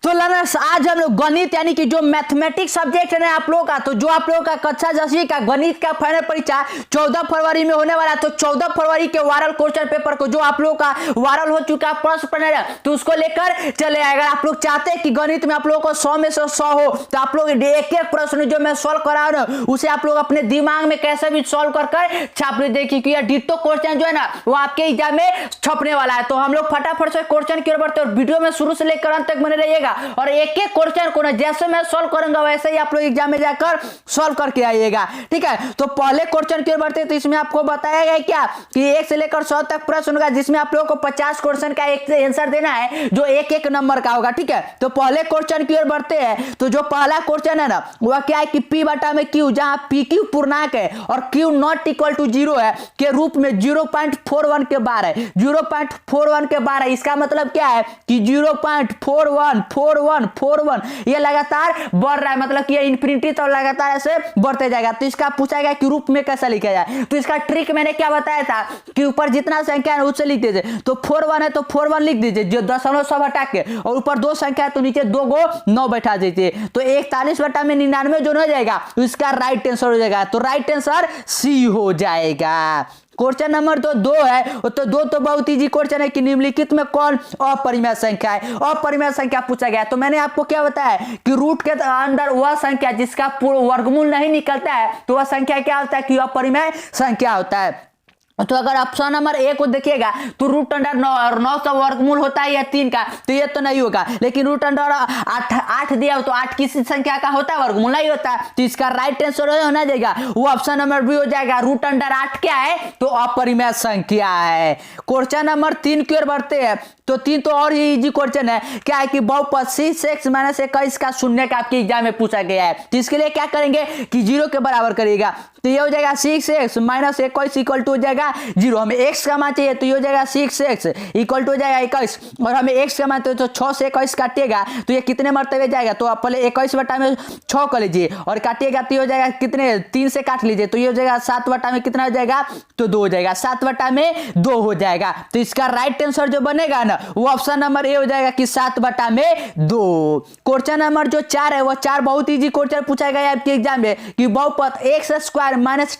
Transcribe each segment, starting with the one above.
तो लर्नर्स आज हम लोग गणित यानी कि जो मैथमेटिक्स सब्जेक्ट है ना आप लोगों का, तो जो आप लोगों का कक्षा 10वीं का गणित का फाइनल परीक्षा 14 फरवरी में होने वाला है। तो 14 फरवरी के वायरल क्वेश्चन पेपर को जो आप लोगों का वायरल हो चुका प्रश्न पढ़ने तो उसको लेकर चले आएगा। आप लोग चाहते हैं कि गणित में आप लोगों को 100 में से 100 हो, तो आप लोग एक एक प्रश्न जो मैं सॉल्व करा रहा हूं उसे आप लोग अपने दिमाग में कैसे भी सॉल्व कर छाप ले। देखिए कि डिट्टो क्वेश्चन जो है ना वो आपके एग्जाम में छपने वाला है। तो हम लोग फटाफट से क्वेश्चन की ओर बढ़ते हैं और वीडियो में शुरू से लेकर अंत तक बने रहिएगा और एक एक क्वेश्चन को ना जैसे मैं सॉल्व करूंगा वैसे ही आप लोग एग्जाम में जाकर सॉल्व करके आइएगा, ठीक है। तो पहले क्वेश्चन की ओर बढ़ते हैं। तो इसमें आपको बताया गया क्या कि 1 से लेकर 100 तक प्रश्न होगा, जिसमें आप लोगों को 50 क्वेश्चन का एक आंसर देना है जो एक एक नंबर का होगा, ठीक है। तो पहले क्वेश्चन की ओर बढ़ते हैं। तो जो पहला क्वेश्चन है ना वह क्या है कि P बटा में Q, जहां PQ पूर्णांक है और Q नॉट इक्वल टू 0 है के रूप में 0.41 के बार है। 0.41 के बार है, इसका मतलब क्या है कि 0.414141 ये लगातार बढ़ रहा है, मतलब कि ये इंफिनिटी तो लगातार ऐसे बढ़ते जाएगा। तो इसका पूछा गया कि रूप में कैसे लिखा जाए। तो इसका ट्रिक मैंने क्या बताया था कि ऊपर जितना संख्या है उससे लिख दीजिए। तो 41 है तो 41 लिख दीजिए, जो दशमलव सब हटा के, और ऊपर 2 संख्या है तो नीचे 2 को 9 बैठा दीजिए। तो 41 बटा में 99 जो हो जाएगा तो इसका राइट आंसर हो जाएगा। तो राइट आंसर सी हो जाएगा। क्वेश्चन नंबर 2 है। तो 2 तो बहुत इजी क्वेश्चन है कि निम्नलिखित में कौन अपरिमेय संख्या है। अपरिमेय संख्या पूछा गया। तो मैंने आपको क्या बताया कि रूट के अंदर वह संख्या जिसका पूर्ण वर्गमूल नहीं निकलता है तो वह संख्या क्या होता है कि अपरिमेय संख्या होता है। तो अगर ऑप्शन नंबर ए को देखिएगा तो रूट अंडर 9 और 9 का वर्गमूल होता है या 3 का, तो ये तो नहीं होगा। लेकिन रूट अंडर 8 दिया हो तो 8 किसी संख्या का होता है, वर्गमूल नहीं होता। तो इसका राइट आंसर होना जाएगा वो ऑप्शन नंबर बी हो जाएगा। रूट अंडर 8 क्या है तो अपरिमेय संख्या है। क्वेश्चन नंबर 3 की ओर बढ़ते हैं। तो 3 तो और ही इजी क्वेश्चन है। क्या है कि बहुपद 6x - 21 का शून्य का आपके एग्जाम में पूछा गया है। तो इसके लिए क्या करेंगे कि 0 के बराबर करिएगा। तो ये हो जाएगा 6x - 21 इक्वल टू हो जाएगा 0। हमें x का मान चाहिए तो ये हो जाएगा 6x इक्वल टू हो जाएगा 21 और हमें x का मान तो 6 से 21 काटिएगा तो ये कितने मरतबे जाएगा। तो आप पहले 21 बटा में 6 कर लीजिए और काटिएगा तो ये हो जाएगा कितने 3 से काट लीजिए तो ये हो जाएगा 7 बटा में कितना हो जाएगा तो 2 हो जाएगा। 7 बटा में 2 हो जाएगा। तो इसका राइट आंसर जो बनेगा ना वो ऑप्शन नंबर ए हो जाएगा कि 7 बटा में 2। क्वेश्चन नंबर जो 4 है वो 4 बहुत इजी क्वेश्चन पूछा गया है आपके एग्जाम में कि बहुपद x² -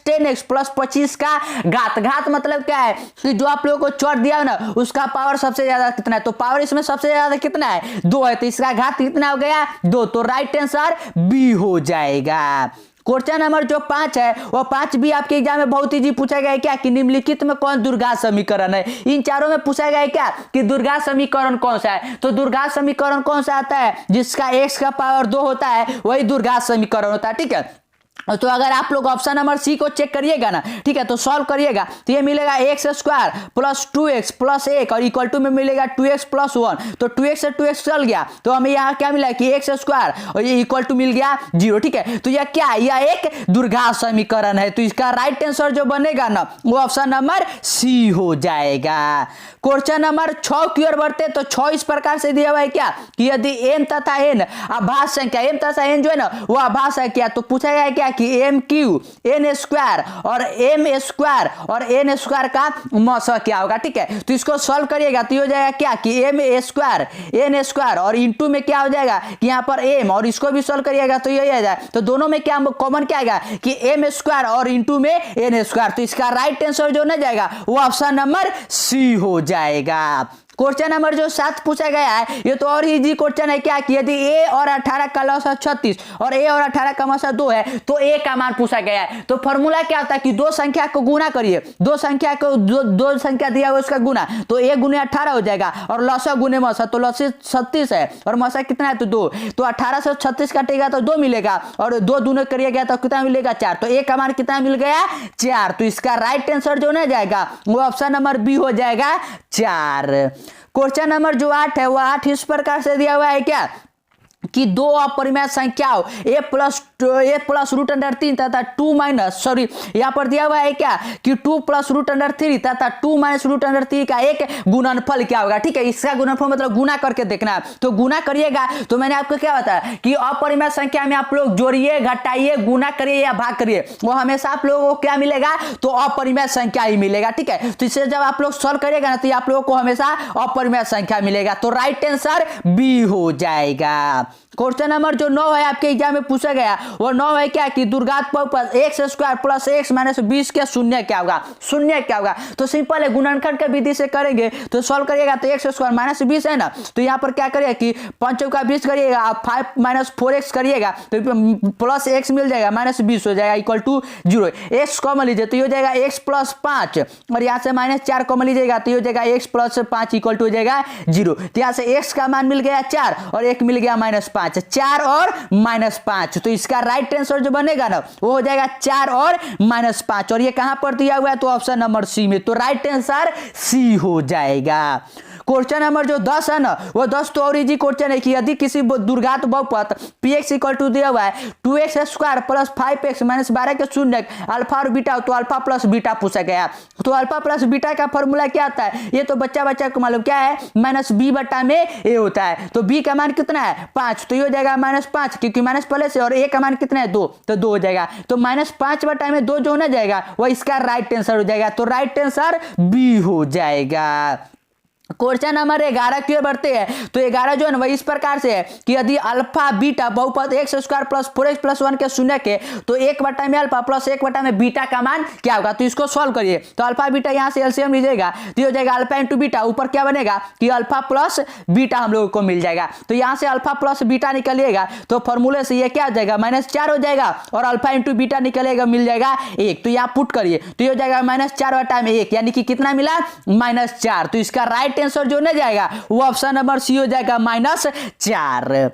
10x + 25 का घात मतलब क्या है कि जो आप लोगों को चौर दिया ना उसका पावर सबसे ज्यादा कितना है। तो पावर इसमें सबसे ज्यादा कितना है 2 है। तो इसका घात कितना हो गया 2। तो राइट आंसर बी हो जाएगा। क्वेश्चन नंबर जो 5 है वो 5 भी आपके एग्जाम में बहुत इजी पूछा गया है क्या कि निम्नलिखित में कौन द्विघात समीकरण है। इन चारों में पूछा गया है क्या कि द्विघात समीकरण कौन सा है। तो द्विघात समीकरण कौन सा आता है जिसका x का पावर 2 होता है वही द्विघात समीकरण होता है, ठीक है। तो अगर आप लोग ऑप्शन नंबर सी को चेक करिएगा ना, ठीक है, तो सॉल्व करिएगा तो ये मिलेगा x² + 2x + 1 और इक्वल टू में मिलेगा 2x + 1। तो 2x से 2x चल गया तो हमें यहाँ क्या मिला कि x² और ये इक्वल टू मिल गया 0, ठीक है। तो यह क्या है यह एक द्विघात समीकरण है। तो इसका राइट आंसर जो बनेगा ना वो ऑप्शन नंबर सी हो जाएगा। क्वेश्चन नंबर 6 की ओर बढ़ते तो 6 इस प्रकार से दिया हुआ है क्या कि यदि m तथा n आभास संख्या, m तथा n जो है ना वो आभास है क्या। तो पूछा गया है क्या कि mq n² और m² और n² का मौसा क्या होगा, ठीक है। तो इसको सॉल्व करिएगा तो हो जाएगा क्या कि m² n² और इनटू में क्या हो जाएगा कि यहाँ पर m और इसको भी सॉल्व करिएगा तो यही आ जाए। तो दोनों में क्या कॉमन क्या आएगा कि m² और इनटू में n²। तो इसका राइट आंसर जो ना जाएगा वो ऑप्शन नंबर सी हो जाएगा। क्वेश्चन नंबर जो 7 पूछा गया है ये तो और इजी क्वेश्चन है क्या कि यदि a और 18 का लॉसा 36 और a और 18 का मौसा 2 है तो a का मान पूछा गया है। तो फॉर्मूला क्या होता है कि दो संख्या को गुना करिए, दो संख्या को दो संख्या दिया हुआ उसका गुना तो a गुने 18 हो जाएगा और लॉसा गुने मौसा। तो लॉसा 36 है और मौसा कितना है तो 2। तो 18 से 36 काटेगा तो 2 मिलेगा और 2 दूने करिएगा तो कितना मिलेगा 4। तो a का मान कितना मिल गया 4। तो इसका राइट आंसर जो ना जाएगा वो ऑप्शन नंबर बी हो जाएगा 4। क्वेश्चन नंबर जो 8 है वो 8 इस प्रकार से दिया हुआ है क्या कि दो अपरिमेय संख्याओं a + a plus root under 3 तथा 2 माइनस सॉरी यहाँ पर दिया हुआ है क्या कि 2 प्लस रूट अंडर 3 तथा 2 माइनस रूट अंडर 3 का एक गुणनफल क्या होगा। ठीक है, इसका गुणनफल मतलब गुना करके देखना है। तो गुना करिएगा तो मैंने आपको क्या बताया कि अपरिमेय संख्या में आप लोग जोड़िए, घटाइए, गुना करिए या भाग करिए, वो हमेशा आप लोगों को क्या मिलेगा, तो अपरिमेय संख्या ही मिलेगा। ठीक है, तो इसे जब आप लोग सॉल्व करिएगा ना तो आप लोगों को हमेशा अपरिमेय संख्या मिलेगा। तो राइट आंसर बी हो जाएगा। क्वेश्चन नंबर जो 9 है आपके एग्जाम में पूछा गया वो 9 है क्या कि दुर्घात बहुपद x square plus x minus 20 के शून्य क्या होगा, शून्य क्या होगा। तो सिंपल है, गुणनखंड के विधि से करेंगे तो सॉल्व करिएगा तो एक्स स्क्वायर माइनस 20 है ना, तो यहाँ पर क्या करिएगा कि 5 चौका 20 करिएगा, आप 5 माइनस 4x करिएगा तो प्लस x मिल जाएगा, माइनस 20 हो जाएगा इक्वल टू 0। x कॉमन लीजिए तो ये हो जाएगा x प्लस 5 और यहाँ से माइनस 4 कॉमन लीजिएगा तो ये हो जाएगा x प्लस 5 इक्वल टू हो जाएगा 0। तो यहाँ से x का मान मिल गया 4 और एक मिल गया माइनस 5, 4 और माइनस 5। तो इसका राइट आंसर जो बनेगा ना वो हो जाएगा 4 और माइनस 5 और ये कहां पर दिया हुआ है तो ऑप्शन नंबर सी में। तो राइट आंसर सी हो जाएगा। क्वेश्चन नंबर जो 10 है ना वो 10 तो और इजी क्वेश्चन है कि यदि किसी दुर्घात बहुपद px इक्वल टू दिया हुआ है 2x square plus 5x minus 12 के शून्य अल्फा और बीटा, तो अल्फा प्लस बीटा पूछा गया। तो अल्फा प्लस बीटा का फॉर्मूला क्या आता है, ये तो बच्चा को मालूम क्या है, माइनस बी बटा में ए होता है। तो बी का मान कितना है 5, तो ये हो जाएगा -5 क्योंकि माइनस पहले से, और ए का मान कितना है 2, तो 2 हो जाएगा। तो -5 बटा में 2 जो होना जाएगा वो इसका राइट आंसर हो जाएगा। तो राइट आंसर बी हो जाएगा। क्वेश्चन नंबर 11 की ओर बढ़ते हैं। तो 11 जो है ना वही इस प्रकार से है कि यदि अल्फा बीटा बहुपद x square plus 4x plus 1 के शून्य के तो 1 बटा में अल्फा प्लस 1 बटा में बीटा का मान क्या होगा। तो इसको सॉल्व करिए तो अल्फा बीटा यहाँ से एलसीएम लीजिएगा तो हो जाएगा अल्फा इंटू बीटा, ऊपर क्या बनेगा कि अल्फा प्लस बीटा हम लोगों को मिल जाएगा। तो यहाँ से अल्फा प्लस बीटा निकलिएगा तो फॉर्मूले से ये क्या हो जाएगा -4 हो जाएगा और अल्फा इंटू बीटा निकलेगा मिल जाएगा 1। तो यहाँ पुट करिए तो ये हो जाएगा -4 बटा में 1 यानी कि कितना मिला -4। तो इसका राइट आंसर जो न जाएगा वो ऑप्शन नंबर सी हो जाएगा -4।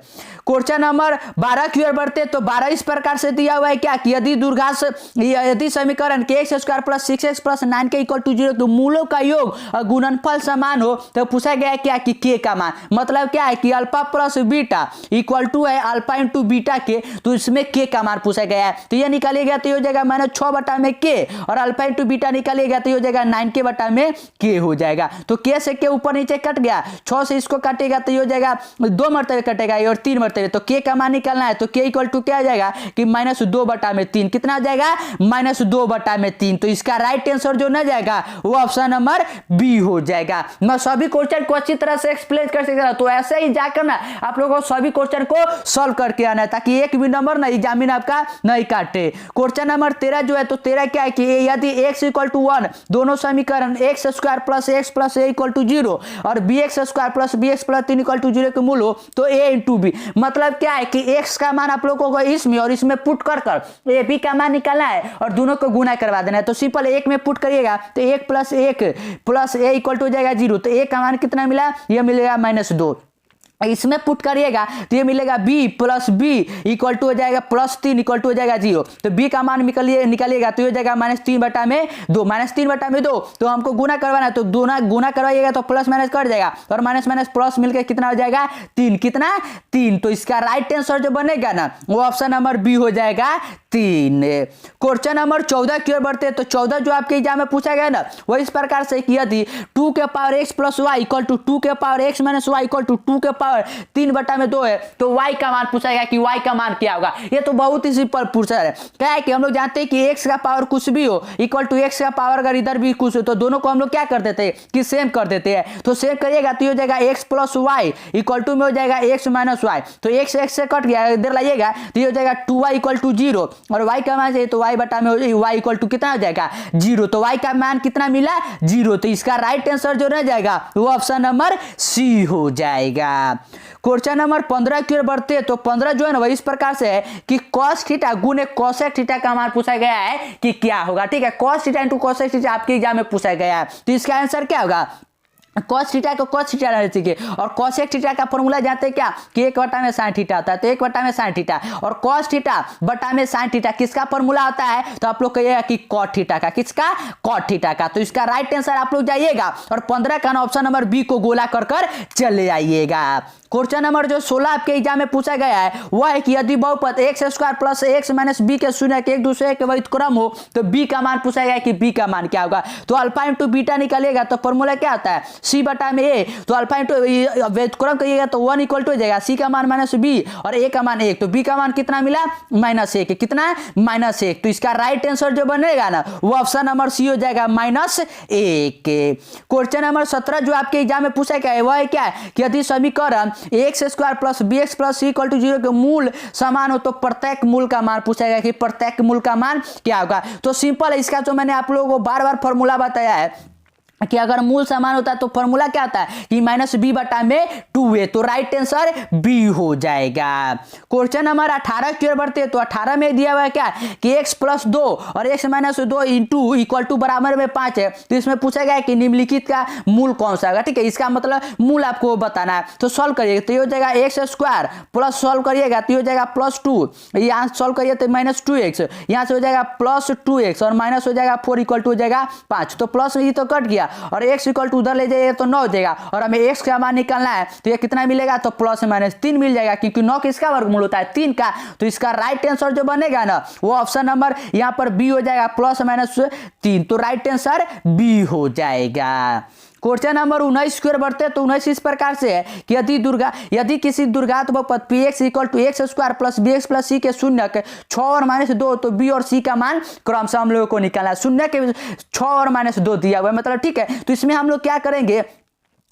क्वेश्चन नंबर 12 की ओर बढ़ते तो 12 इस प्रकार से दिया हुआ है क्या कि यदि समीकरण के x square plus 6x plus 9 के इक्वल टू 0 तो मूलों का योग और गुणनफल समान हो तो पूछा गया है क्या कि k का मान, मतलब क्या है कि alpha plus beta equal to है अल्फा इंटू बीटा के, तो इसमें k का मान पूछा गया है। तो ये निकालेगा तो ये हो जाएगा -6 बटा में k और अल्फा इंटू बीटा निकालेगा तो ये हो जाएगा 9k बटा में k हो जाएगा। तो k से k ऊपर नीचे कट गया, 6 से इसको काटेगा तो ये हो जाएगा 2 मरतबे कटेगा और 3 मरतबे। तो k का मान निकालना है तो k इक्वल टू क्या आ जाएगा कि -2 बटा में 3, कितना आ जाएगा -2 बटा में 3। तो इसका राइट आंसर जो ना जाएगा वो ऑप्शन नंबर बी हो जाएगा। मैं सभी क्वेश्चन को अच्छी तरह से एक्सप्लेन कर सकता हूं, तो ऐसे ही जाकर ना आप लोगों को सभी क्वेश्चन को सॉल्व करके आना है ताकि एक भी नंबर ना एग्जामिन आपका नहीं काटे। क्वेश्चन नंबर 13 जो है तो 13 क्या है कि यदि x इक्वल टू 1 दोनों समीकरण x square plus x plus a equal to 0 और bx square plus bx plus 3 equal to 0 के मूल हो तो a इंटू बी, मतलब क्या है कि x का मान आप लोगों को इसमें और इसमें पुट कर ए बी का मान निकालना है और दोनों को गुना करवा देना है। तो सिंपल 1 में पुट करिएगा तो 1 प्लस a इक्वल टू हो जाएगा 0, तो a का मान कितना मिला, यह मिलेगा -2। इसमें पुट करिएगा तो ये मिलेगा b plus b equal to हो जाएगा +3 इक्वल टू हो जाएगा 0। तो b का मान निकालिएगा तो ये हो जाएगा -3 बटा में 2, -3 बटा में 2 तो हमको गुना करवाना है तो गुना करवाइएगा तो प्लस माइनस कर जाएगा और माइनस माइनस प्लस मिलकर कितना हो जाएगा 3, कितना 3। तो इसका राइट आंसर जो बनेगा ना वो ऑप्शन नंबर बी हो जाएगा 3। क्वेश्चन नंबर 14 की ओर बढ़ते हैं। तो 14 जो आपके एग्जाम में पूछा गया ना वो इस प्रकार से कि यदि 2 के power x plus y equal to 2 के power x minus y equal to 2 के पावर 3 बटा में 2 है तो y का मान पूछा गया कि y का मान क्या होगा। ये तो बहुत ही सिंपल पूछा है, क्या है कि हम लोग जानते हैं कि x का पावर कुछ भी हो इक्वल टू x का पावर अगर इधर भी कुछ हो तो दोनों को हम लोग क्या कर देते हैं कि सेम कर देते हैं। तो सेम करिएगा तो हो जाएगा x plus y equal to में हो जाएगा x माइनस वाई, तो x से कट गया इधर लाइएगा तो ये हो जाएगा 2y इक्वल टू 0 और y का मान चाहिए तो y बटा में y इक्वल टू कितना हो जाएगा 0। तो y का मान कितना मिला 0। तो इसका राइट आंसर जो रह जाएगा वो ऑप्शन नंबर सी हो जाएगा। क्वेश्चन नंबर 15 की ओर बढ़ते हैं। तो 15 जो है ना वह इस प्रकार से है कि cos थीटा गुने cosec थीटा का मान पूछा गया है कि क्या होगा। ठीक है, cos theta into cosec theta आपके एग्जाम में पूछा गया है तो इसका आंसर क्या होगा, cos थीटा को cos थीटा रहना चाहिए और cosec थीटा का फॉर्मूला जानते हैं क्या कि 1 बटा में sin थीटा होता है, तो 1 बटा में sin थीटा और cos थीटा बटा में sin थीटा किसका फॉर्मूला होता है तो आप लोग कहिएगा कि cot थीटा का, किसका cot थीटा का। तो इसका राइट आंसर आप लोग जाइएगा और 15 का ऑप्शन नंबर बी को गोला कर चले आइएगा। क्वेश्चन नंबर जो 16 आपके एग्जाम में पूछा गया है वह है कि यदि बहुपद x square plus x minus b के शून्य के एक दूसरे के व्युत्क्रम हो तो बी का मान पूछा गया है कि बी का मान क्या होगा। तो अल्फा इंटू बीटा निकलेगा तो फॉर्मूला क्या आता है सी बटा में ए, तो अल्फा इंटू व्युत्क्रम करिएगा तो 1 इक्वल टू हो जाएगा सी का मान माइनस बी और ए का मान 1, तो बी का मान कितना मिला -1, कितना -1। तो इसका राइट आंसर जो बनेगा ना वो ऑप्शन नंबर सी हो जाएगा -1। क्वेश्चन नंबर 17 जो आपके एग्जाम में पूछा गया है वह है क्या कि यदि समीकरण x square plus b x plus c equal to 0 के मूल समान हो तो प्रत्येक मूल का मान पूछा गया कि प्रत्येक मूल का मान क्या होगा। तो सिंपल है, इसका जो मैंने आप लोगों को बार बार फॉर्मूला बताया है कि अगर मूल समान होता है तो फॉर्मूला क्या होता है कि -b बटा में 2a, तो राइट आंसर बी हो जाएगा। क्वेश्चन नंबर 18 की ओर बढ़ते हैं तो 18 में दिया हुआ है क्या कि x प्लस 2 और x माइनस 2 इंटू इक्वल टू बराबर में 5 है। तो इसमें पूछा गया है कि निम्नलिखित का मूल कौन सा होगा। ठीक है, इसका मतलब मूल आपको बताना है। तो सॉल्व करिएगा तो ये हो जाएगा एक्स स्क्वायर प्लस सॉल्व करिएगा तो ये हो जाएगा +2, यहाँ सॉल्व करिए तो -2x, यहाँ से हो जाएगा +2x और माइनस हो जाएगा 4 इक्वल टू हो जाएगा 5, तो प्लस ये तो कट गया और x इक्वल टू उधर ले जाइए तो 9 हो जाएगा और हमें x का मान निकालना है तो ये कितना मिलेगा तो +-3 मिल जाएगा क्योंकि 9 किसका वर्गमूल होता है 3 का। तो इसका राइट आंसर जो बनेगा ना वो ऑप्शन नंबर यहाँ पर बी हो जाएगा +-3, तो राइट आंसर बी हो जाएगा। क्वेश्चन नंबर 19 की ओर बढ़ते हैं तो 19 इस प्रकार से है कि यदि किसी दुर्घात बहुपद px equal to x square plus b x plus c के शून्य के 6 और -2 तो b और c का मान क्रमशः हम लोगों को निकालना है। शून्य के 6 और -2 दिया हुआ है मतलब ठीक है। तो इसमें हम लोग क्या करेंगे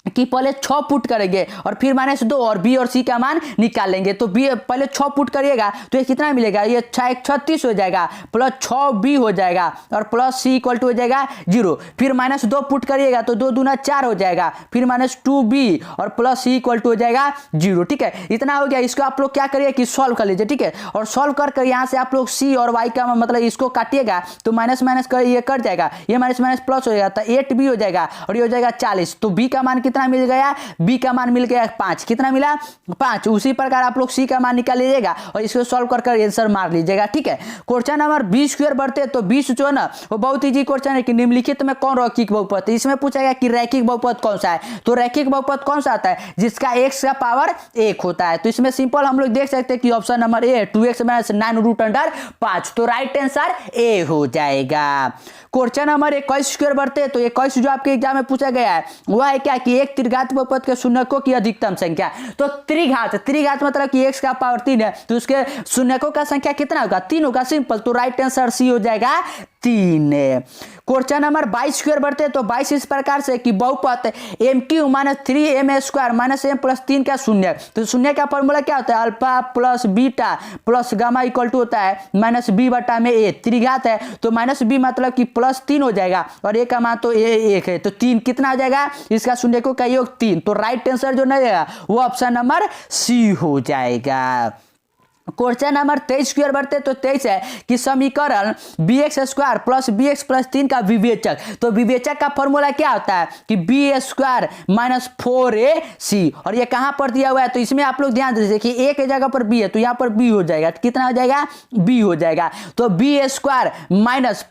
कि पहले 6 पुट करेंगे और फिर -2 और b और c का मान निकाल लेंगे। तो b पहले 6 पुट करिएगा तो ये कितना मिलेगा, ये 36 हो जाएगा प्लस 6b हो जाएगा और प्लस c इक्वल टू हो जाएगा 0। फिर -2 पुट करिएगा तो 2 दूना 4 हो जाएगा, फिर -2b और प्लस c इक्वल टू हो जाएगा 0। ठीक है, इतना हो गया। इसको आप लोग क्या करिए कि सॉल्व कर लीजिए। ठीक है, और सॉल्व कर यहाँ से आप लोग c और y का मतलब इसको काटिएगा तो माइनस कर ये कट जाएगा, ये माइनस प्लस हो जाएगा तो 8b हो जाएगा और ये हो जाएगा 40। तो b का मान कितना मिल गया, b का मान मिल गया 5, कितना मिला 5। उसी प्रकार आप लोग c का मान निकाल लीजिएगा और इसको सॉल्व कर आंसर मार लीजिएगा। ठीक है, क्वेश्चन नंबर 20 की ओर बढ़ते हैं तो 20 जो है ना वो बहुत इजी क्वेश्चन है कि निम्नलिखित में कौन रैखिक बहुपद है। इसमें पूछा गया कि रैखिक बहुपद कौन सा है। तो रैखिक बहुपद कौन सा आता है जिसका x का पावर 1 होता है। तो इसमें सिंपल हम लोग देख सकते हैं कि ऑप्शन नंबर ए 2x - 9√5, तो राइट आंसर ए हो जाएगा। क्वेश्चन नंबर 21 की ओर बढ़ते हैं तो 21 जो आपके एग्जाम में पूछा गया है वह है क्या कि एक त्रिघात बहुपद के शून्यकों की अधिकतम संख्या। तो त्रिघात मतलब कि x का पावर 3 है तो उसके शून्यकों का संख्या कितना होगा 3 होगा, सिंपल। तो राइट आंसर सी हो जाएगा 3। क्वेश्चन नंबर 22 की ओर बढ़ते हैं तो 22 इस प्रकार से कि बहुपद m³ - 3m² - m + 3 का शून्य। तो शून्य का फॉर्मूला क्या होता है alpha plus beta plus gamma equal to होता है -b बटा में a। त्रिघात है तो -b मतलब कि +3 हो जाएगा और a का मान तो a 1 है तो 3 कितना हो जाएगा, इसका शून्यकों का योग 3। तो राइट आंसर जो नहीं जाएगा वो ऑप्शन नंबर सी हो जाएगा। क्वेश्चन नंबर 23 की ओर बढ़ते तो 23 है कि समीकरण bx² प्लस bx प्लस 3 का विवेचक। तो विवेचक का फॉर्मूला क्या होता है कि b² - 4ac और ये कहां पर दिया हुआ है। तो इसमें आप लोग ध्यान दीजिए कि a के जगह पर b है तो यहां पर b हो जाएगा, कितना हो जाएगा b हो जाएगा। तो b² -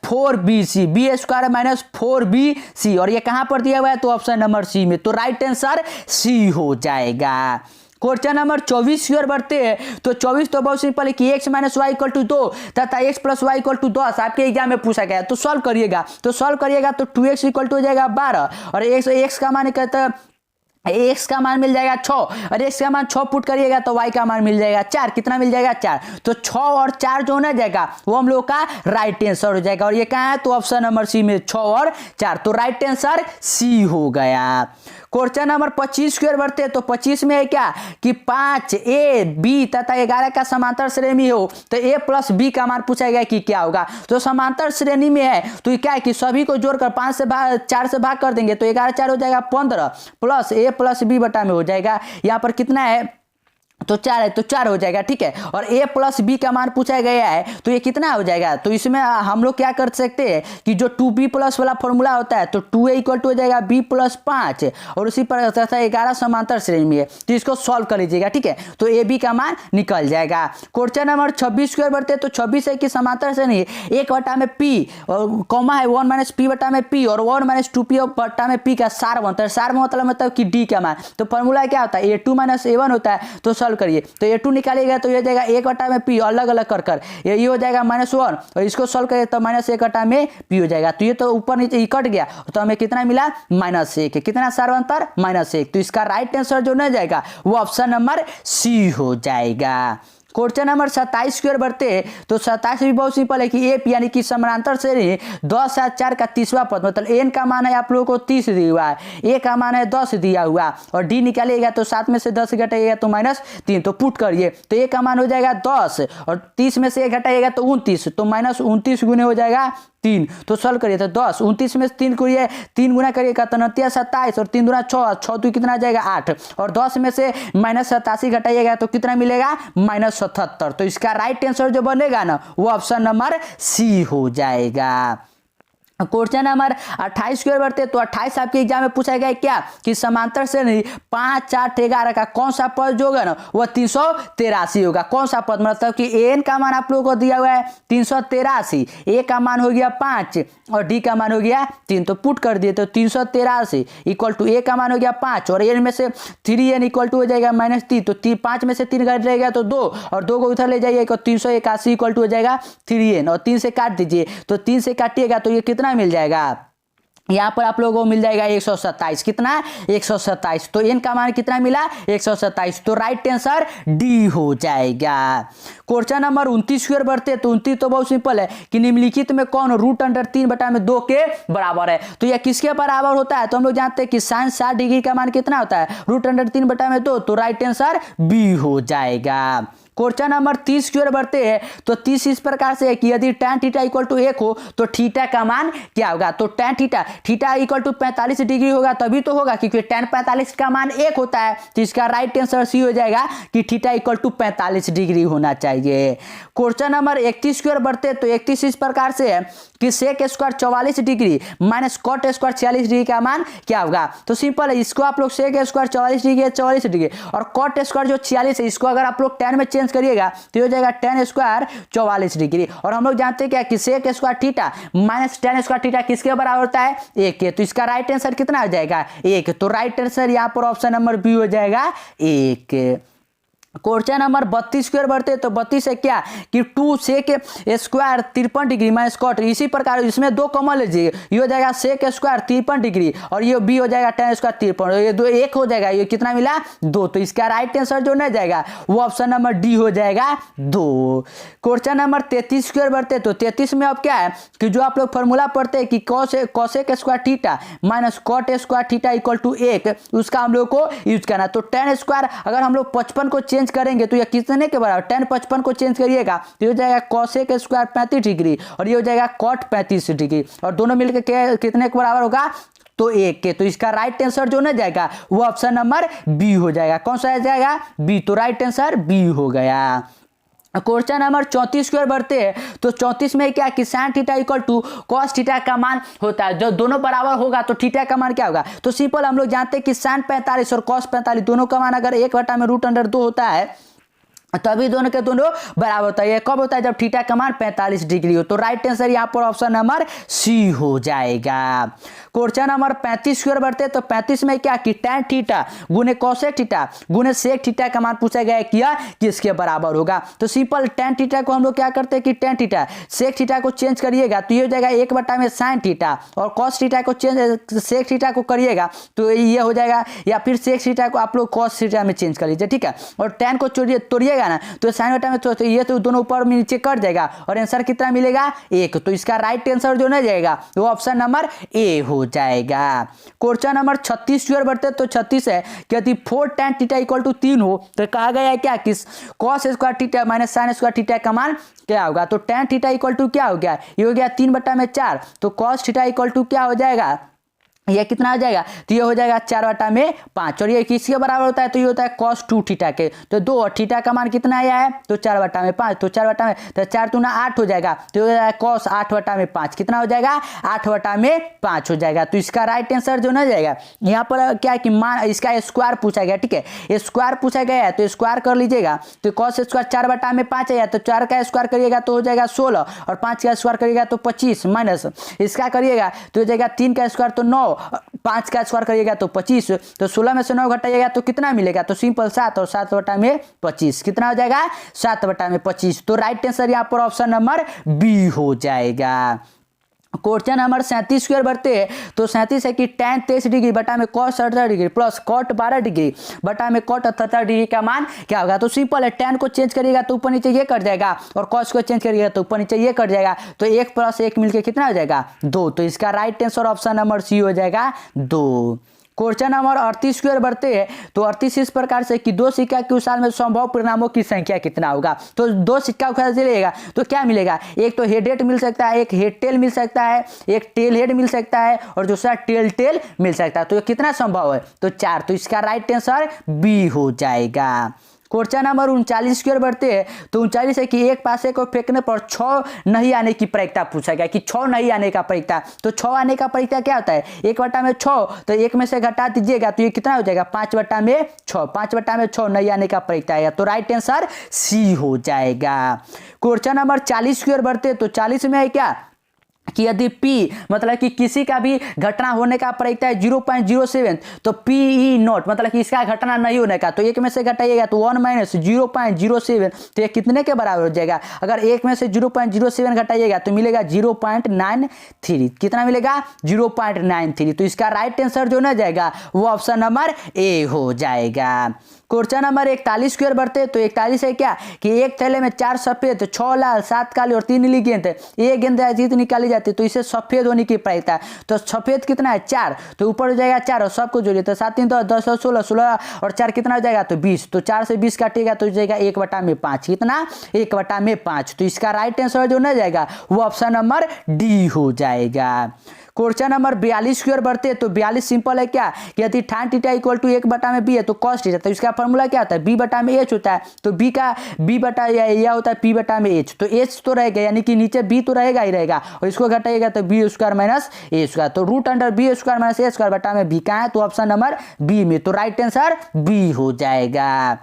4bc, b² - 4bc और ये कहां पर दिया हुआ है तो ऑप्शन नंबर सी में, तो राइट आंसर सी हो जाएगा। क्वेश्चन नंबर 24 की ओर बढ़ते हैं तो 24 तो बहुत सिंपल है कि x - y = 2 तथा x + y = 10 आपके एग्जाम में पूछा गया है। तो सॉल्व करिएगा तो 2x = हो जाएगा 12 और x का मान कहता है x का मान मिल जाएगा 6 और x का मान 6 पुट करिएगा तो y का मान मिल जाएगा 4, कितना मिल जाएगा 4। तो 6 और 4 जो ना जाएगा वो हम लोग का राइट आंसर हो जाएगा और ये कहाँ है तो ऑप्शन नंबर सी में 6 और 4, तो राइट आंसर सी हो गया। क्वेश्चन नंबर 25 की ओर बढ़ते हैं तो 25 में है क्या कि 5a b तथा 11 का समांतर श्रेणी हो तो a प्लस b का मान पूछा गया कि क्या होगा। तो समांतर श्रेणी में है तो क्या है कि सभी को जोड़कर 4 से भाग कर देंगे तो 11 4 हो जाएगा 15 प्लस a प्लस b बटा में हो जाएगा। यहाँ पर कितना है तो 4 है तो 4 हो जाएगा, ठीक है। और a प्लस बी का मान पूछा गया है तो ये कितना हो जाएगा, तो इसमें हम लोग क्या कर सकते हैं कि जो 2b प्लस वाला फॉर्मूला होता है तो 2a इक्वल टू हो जाएगा b प्लस 5 और उसी पर 11 समांतर श्रेणी में है, तो इसको सॉल्व कर लीजिएगा, ठीक है। तो ए बी का मान निकल जाएगा। क्वेश्चन नंबर 26 स्क्वायर बढ़ते तो 26 है कि समांतर श्रेणी 1 बटा में p और कॉमा है 1 माइनस p बटा में p और 1 माइनस 2p बटा में p का सार बनता है। सार मतलब कि d का मान, तो फॉर्मूला क्या होता है a2 माइनस a1 होता है। तो सॉल्व करिए, तो a2 निकालिएगा तो ये हो जाएगा 1 बटा में p अलग अलग कर ये हो जाएगा -1 और इसको सॉल्व करिए तो -1 बटा में p हो जाएगा। तो ये तो ऊपर नीचे कट गया तो हमें कितना मिला -1, कितना सार अंतर -1। तो इसका राइट आंसर जो नहीं जाएगा वो ऑप्शन नंबर सी हो जाएगा। क्वेश्चन नंबर 27 की ओर बढ़ते हैं तो 27 भी बहुत सिंपल है कि एप यानी कि समानांतर श्रेणी 10 और 4 का 30वां पद, मतलब एन का मान है आप लोगों को 30 दिया हुआ है, ए का मान है 10 दिया हुआ और डी निकालिएगा तो 7 में से 10 घटाइएगा तो -3, तो पुट करिए तो ए का मान हो जाएगा 10 और 30 में से 1 घटाइएगा तो 29, तो -29 गुने हो जाएगा 3। तो सॉल्व करिए तो 10 29 में से 3 करिए 3 गुना करिएगा तो 27 और 3 दूना 6 6 तो कितना जाएगा 8 और 10 में से -87 घटाइएगा तो कितना मिलेगा -77। तो इसका राइट आंसर जो बनेगा ना वो ऑप्शन नंबर सी हो जाएगा। क्वेश्चन नंबर 28 की ओर बढ़ते तो 28 आपके एग्जाम में पूछा गया क्या कि समांतर श्रेणी 5 4 11 का कौन सा पद जो होगा ना वह 383 होगा। कौन सा पद, मतलब कि एन का मान आप लोगों को दिया हुआ है 383, ए का मान हो गया 5 और डी का मान हो गया 3, तो पुट कर दिए तो 383 इक्वल टू ए का मान हो गया 5 और एन में से 3n इक्वल टू हो जाएगा -3, तो 5 में से 3 घट रहेगा तो 2 और 2 को उधर ले जाइए तो 381 इक्वल टू हो जाएगा 3n और 3 से काट दीजिए तो 3 से काटिएगा तो ये कितना मिल जाएगा, यहाँ पर आप लोगों को मिल जाएगा 127। कितना 127, तो एन का मान कितना मिला 127, तो राइट आंसर डी हो जाएगा। क्वेश्चन नंबर 29 की ओर बढ़ते तो 29 तो बहुत सिंपल है कि निम्नलिखित में कौन √3/2 के बराबर है। तो यह किसके बराबर होता है, तो हम लोग जानते हैं कि sin 60 डिग्री का मान कितना होता है √3/2, तो राइट आंसर बी हो जाएगा। क्वेश्चन नंबर 30 की ओर बढ़ते हैं तो 30 इस प्रकार से है कि यदि tan थीटा इक्वल टू 1 हो तो थीटा का मान क्या होगा, तो tan theta equal to 45 degree होगा तभी तो होगा क्योंकि tan 45 का मान 1 होता है। तो इसका राइट आंसर सी हो जाएगा कि थीटा इक्वल टू 45 डिग्री होना चाहिए। क्वेश्चन नंबर 31 की ओर बढ़ते तो 31 इस प्रकार से है कि sec square 44 degree minus cot square 46 degree का मान क्या होगा। तो सिंपल है, इसको आप लोग सेक स्क्वायर 44 डिग्री और कॉट स्क्वायर जो 46 है इसको अगर आप लोग tan में चेंज करिएगा तो हो जाएगा tan स्क्वायर 44 डिग्री। और हम लोग जानते हैं क्या कि sec square theta minus tan square theta किसके बराबर होता है 1 के। तो इसका राइट आंसर कितना हो जाएगा 1, तो राइट आंसर यहाँ पर ऑप्शन नंबर बी हो जाएगा 1। क्वेश्चन नंबर 32 की ओर बढ़ते तो 32 है क्या कि 2 sec square 53 degree minus cot, इसी प्रकार इसमें 2 कॉमन लीजिए, ये हो जाएगा सेक स्क्वायर 53 डिग्री और ये बी हो जाएगा tan स्क्वायर 53, ये 2 1 हो जाएगा, ये कितना मिला 2। तो इसका राइट आंसर जो नहीं जाएगा वो ऑप्शन नंबर डी हो जाएगा 2। क्वेश्चन नंबर 33 की ओर बढ़ते तो 33 में अब क्या है कि जो आप लोग फॉर्मूला पढ़ते हैं कि cosec square theta minus cot square theta equal to 1, उसका हम लोग को यूज करना। तो tan स्क्वायर अगर हम लोग 55 को चेंज करेंगे तो ये कितने के बराबर, tan 55 को चेंज करिएगा तो हो जाएगा कॉसेक स्क्वायर 35 डिग्री और ये हो जाएगा कॉट 35 डिग्री और दोनों मिलकर कितने के बराबर होगा तो 1 के। तो इसका राइट आंसर जो ना जाएगा वो ऑप्शन नंबर बी हो जाएगा। कौन सा जाएगा बी, तो राइट आंसर बी हो गया। क्वेश्चन नंबर 34 की ओर बढ़ते हैं तो 34 में क्या कि sin theta equal to cos theta का मान होता है, जो दोनों बराबर होगा तो थीटा का मान क्या होगा। तो सिंपल हम लोग जानते हैं कि sin 45 और cos 45 दोनों का मान अगर 1/√2 होता है तभी दोनों के दोनों बराबर होता है। ये कब होता है जब थीटा का मान 45 डिग्री हो। तो राइट आंसर यहाँ पर ऑप्शन नंबर सी हो जाएगा। क्वेश्चन नंबर 35 की ओर बढ़ते तो 35 में क्या कि tan थीटा गुने कॉसेक थीटा गुने सेक थीटा का मान पूछा गया है किया किसके बराबर होगा। तो सिंपल tan थीटा को हम लोग क्या करते हैं कि tan थीटा सेक थीटा को चेंज करिएगा तो ये हो जाएगा 1/sin थीटा और cos थीटा को चेंज सेक थीटा को करिएगा तो ये हो जाएगा, या फिर सेक थीटा को आप लोग cos थीटा में चेंज कर लीजिए, ठीक है। और tan को तोड़िएगा ना तो साइन बटा में तो ये तो दोनों ऊपर नीचे कट जाएगा और आंसर कितना मिलेगा 1। तो इसका राइट आंसर जो नहीं जाएगा वो ऑप्शन नंबर ए हो जाएगा। क्वेश्चन नंबर 36 की ओर बढ़ते तो 36 है कि यदि 4 tan थीटा इक्वल टू 3 हो तो कहा गया है क्या कि cos square theta minus sin square theta का मान क्या होगा। तो tan थीटा इक्वल टू क्या हो गया, ये हो गया 3/4, तो cos थीटा इक्वल टू क्या हो जाएगा ये कितना हो जाएगा, तो ये हो जाएगा 4/5 और ये किसके बराबर होता है, तो ये होता है cos 2 थीटा के। तो 2 और थीटा का मान कितना आया है, तो 4/5, तो 4/5 तो 4 दूना 8 हो जाएगा, तो ये हो जाएगा cos 8/5 कितना हो जाएगा, 8/5 हो जाएगा। तो इसका राइट आंसर जो ना जाएगा, यहाँ पर क्या है कि मान इसका स्क्वायर पूछा गया, ठीक है, स्क्वायर पूछा गया है तो स्क्वायर कर लीजिएगा। तो cos स्क्वायर 4/5 है, तो 4 का स्क्वायर करिएगा तो हो जाएगा 16 और 5 का स्क्वायर करिएगा तो 25 माइनस इसका करिएगा तो हो जाएगा 3 का स्क्वायर तो 9, 5 का स्क्वायर करिएगा तो 25, तो 16 में से 9 घटाइएगा तो कितना मिलेगा, तो सिंपल 7 और 7/25 कितना हो जाएगा, 7/25। तो राइट आंसर यहाँ पर ऑप्शन नंबर बी हो जाएगा। क्वेश्चन नंबर 37 स्क्वायर बढ़ते हैं तो 37 है कि tan 23 डिग्री बटा में cos 78 degree plus cot 12 degree बटा में cot 78 डिग्री का मान क्या होगा। तो सिंपल है, tan को चेंज करिएगा तो ऊपर नीचे ये कट जाएगा और cos को चेंज करिएगा तो ऊपर नीचे ये कट जाएगा, तो 1 + 1 मिलकर कितना हो जाएगा 2। तो इसका right answer option number C हो जाएगा 2। क्वेश्चन नंबर 38 स्क्वायर बढ़ते हैं तो 38 इस प्रकार से कि 2 सिक्का के उस साल में संभव परिणामों की संख्या कितना होगा। तो 2 सिक्का खरीदेगा तो क्या मिलेगा, एक तो हेड हेड मिल सकता है, एक हेड टेल मिल सकता है, एक टेल हेड मिल सकता है और दूसरा टेल टेल मिल सकता है। तो ये कितना संभव है, तो 4। तो इसका राइट आंसर बी हो जाएगा। क्वेश्चन नंबर 39 स्क्वायर बढ़ते हैं तो 39 है कि एक पासे को फेंकने पर 6 नहीं आने की प्रायिकता पूछा गया कि 6 नहीं आने का प्रायिकता। तो 6 आने का प्रायिकता क्या होता है, 1/6, तो 1 में से घटा दीजिएगा तो ये कितना हो जाएगा 5/6, 5/6 नहीं आने का प्रायिकता है। तो राइट आंसर सी हो जाएगा। क्वेश्चन नंबर 40 स्क्वायर बढ़ते हैं तो 40 में है क्या कि यदि P मतलब कि किसी का भी घटना होने का प्रायिकता है 0.07 तो Pe0 मतलब कि इसका घटना नहीं होने का, तो 1 में से घटाइएगा तो 1 - 0.07 तो ये कितने के बराबर हो जाएगा। अगर 1 में से 0.07 घटाइएगा तो मिलेगा 0.93, कितना मिलेगा 0.93। तो इसका राइट आंसर जो ना जाएगा वो ऑप्शन नंबर ए हो जाएगा। क्वेश्चन नंबर 41 स्क्वायर बढ़ते तो 41 है क्या कि एक थैले में 4 सफेद 6 लाल 7 काले और 3 नीली गेंद है, एक गेंद जीत निकाली जाती है तो इसे सफेद होने की प्रायिकता। तो सफेद कितना है 4, तो ऊपर हो जाएगा 4 और सबको जोड़िए तो 7 3 10 10 और 16, 16 और 4 कितना हो जाएगा तो 20, तो 4 से 20 काटिएगा तो हो जाएगा 1/5, कितना 1/5। तो इसका राइट आंसर जो ना जाएगा वो ऑप्शन नंबर डी हो जाएगा। क्वेश्चन नंबर 42 स्क्वायर बढ़ते तो 42 सिंपल है क्या कि यदि tan थीटा = 1/b है तो cos थीटा, तो इसका फॉर्मूला क्या होता है b/h होता है। तो b का b/, यह होता है p/h, तो h तो रहेगा यानी कि नीचे b तो रहेगा ही रहेगा और इसको घटाइएगा तो b² - a², तो √b² - a² b का है तो ऑप्शन नंबर बी में, तो राइट आंसर बी हो जाएगा।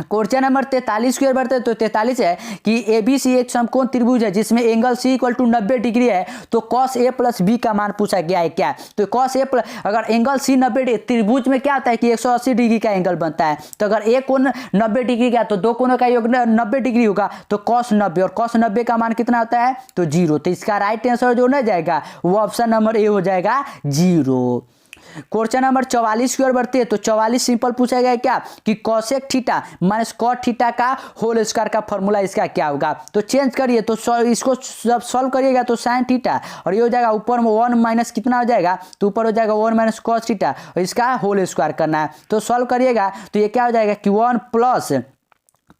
क्वेश्चन नंबर 43 स्क्वायर बढ़ते तो 43 है कि ABC एक समकोण त्रिभुज है जिसमें एंगल C = 90 डिग्री है तो cos A + B का मान पूछा गया है क्या। तो cos A अगर एंगल C 90 डिग्री, त्रिभुज में क्या होता है कि 180 डिग्री का एंगल बनता है, तो अगर एक कोण 90 डिग्री का तो दो कोणों का योग 90 डिग्री होगा तो cos 90 और cos 90 का मान कितना होता है तो 0। तो इसका राइट आंसर जो ना जाएगा वो ऑप्शन नंबर ए हो जाएगा 0। क्वेश्चन नंबर 44 की ओर बढ़ते हैं तो 44 सिंपल पूछा गया क्या कि cosec theta minus cot theta का होल स्क्वायर का फॉर्मूला इसका क्या होगा। तो चेंज करिए तो इसको जब सॉल्व करिएगा तो sin थीटा और ये हो जाएगा ऊपर में 1 माइनस कितना हो जाएगा तो ऊपर हो जाएगा 1 - cos थीटा और इसका होल स्क्वायर करना है। तो सॉल्व करिएगा तो ये क्या हो जाएगा कि 1 +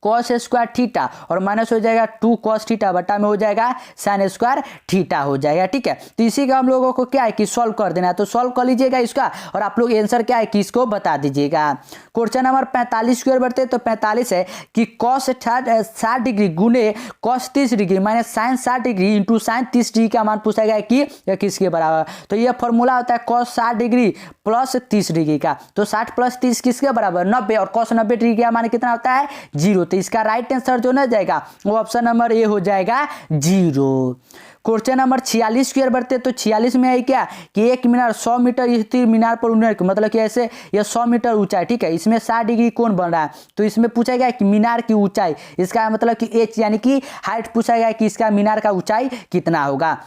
cos स्क्वायर थीटा और माइनस हो जाएगा 2 cos थीटा बटा में हो जाएगा sin स्क्वायर थीटा हो जाएगा। ठीक है, तो इसी का हम लोगों को क्या है कि सॉल्व कर देना है, तो सॉल्व कर लीजिएगा इसका और आप लोग आंसर क्या है कि इसको बता दीजिएगा। क्वेश्चन नंबर 45 की ओर बढ़ते हैं तो 45 है कि cos 60 डिग्री गुने cos 30 degree minus sin 60 degree into sin 30 degree का मान पूछा गया कि यह किसके बराबर। तो यह फॉर्मूला होता है cos 60 डिग्री प्लस 30 डिग्री का, तो 60 + 30 किसके बराबर 90 और cos 90 डिग्री का मान कितना होता है 0। तो इसका राइट आंसर जो ना जाएगा वो ऑप्शन नंबर ए हो जाएगा 0। क्वेश्चन नंबर 46 की ओर बढ़ते तो 46 में है क्या कि एक मीनार 100 मीटर स्थिर मीनार पर उन्नत मतलब कि ऐसे यह 100 मीटर ऊंचा है। ठीक है, इसमें 60 डिग्री कोण बन रहा है, तो इसमें पूछा गया कि मीनार की ऊंचाई, इसका मतलब कि एच यानी कि हाइट पूछा गया कि इसका मीनार का ऊंचाई कितना होगा।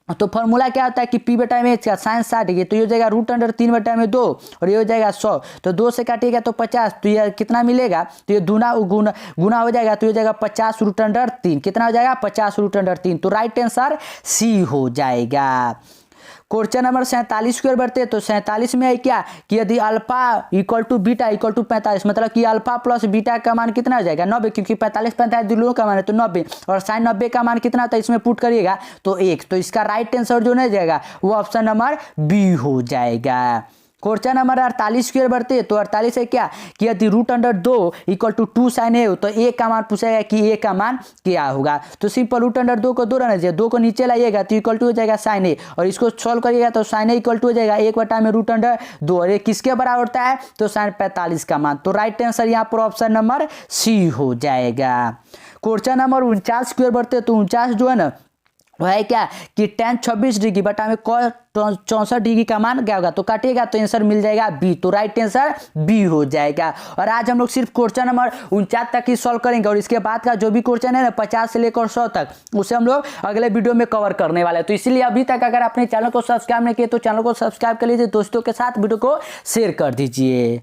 तो फॉर्मूला क्या होता है कि P/H का sin 60 डिग्री, तो ये हो जाएगा √3/2 और ये हो जाएगा 100, तो 2 से काटिएगा तो 50, तो ये कितना मिलेगा तो ये गुना हो जाएगा तो ये हो जाएगा 50 √3, कितना हो जाएगा 50 √3। तो राइट आंसर सी हो जाएगा। क्वेश्चन नंबर 47 की ओर बढ़ते हैं। तो 47 में है क्या कि यदि alpha equal to beta equal to 45, मतलब कि अल्फा प्लस बीटा का मान कितना हो जाएगा 90, क्योंकि 45 दोनों का मान है तो 90, और साइन 90 का मान कितना होता है इसमें पुट करिएगा तो 1। तो इसका राइट आंसर जो नहीं जाएगा वो ऑप्शन नंबर बी हो जाएगा। क्वेश्चन नंबर 48 की ओर बढ़ते हैं। तो 48 है क्या कि यदि √2 इक्वल टू 2 साइन ए, तो ए का मान पूछेगा कि ए का मान क्या होगा। तो सिंपल √2 को 2 रहना चाहिए, 2 को नीचे लाइएगा तो इक्वल टू हो जाएगा साइन ए, और इसको सॉल्व करिएगा तो साइन ए इक्वल टू हो जाएगा 1 में √2, और ये किसके बराबर होता है तो साइन 45 का मान। तो राइट आंसर यहाँ पर ऑप्शन नंबर सी हो जाएगा। क्वेश्चन नंबर 49 की ओर बढ़ते हैं। तो 49 जो है ना वह है क्या कि tan 26 डिग्री बटा में cos 64 डिग्री का मान क्या होगा, तो काटिएगा तो आंसर मिल जाएगा बी। तो राइट आंसर बी हो जाएगा। और आज हम लोग सिर्फ क्वेश्चन नंबर 49 तक ही सॉल्व करेंगे, और इसके बाद का जो भी क्वेश्चन है ना 50 से लेकर 100 तक उसे हम लोग अगले वीडियो में कवर करने वाले हैं। तो इसीलिए अभी तक अगर अपने चैनल को सब्सक्राइब नहीं किए तो चैनल को सब्सक्राइब कर लीजिए, दोस्तों के साथ वीडियो को शेयर कर दीजिए।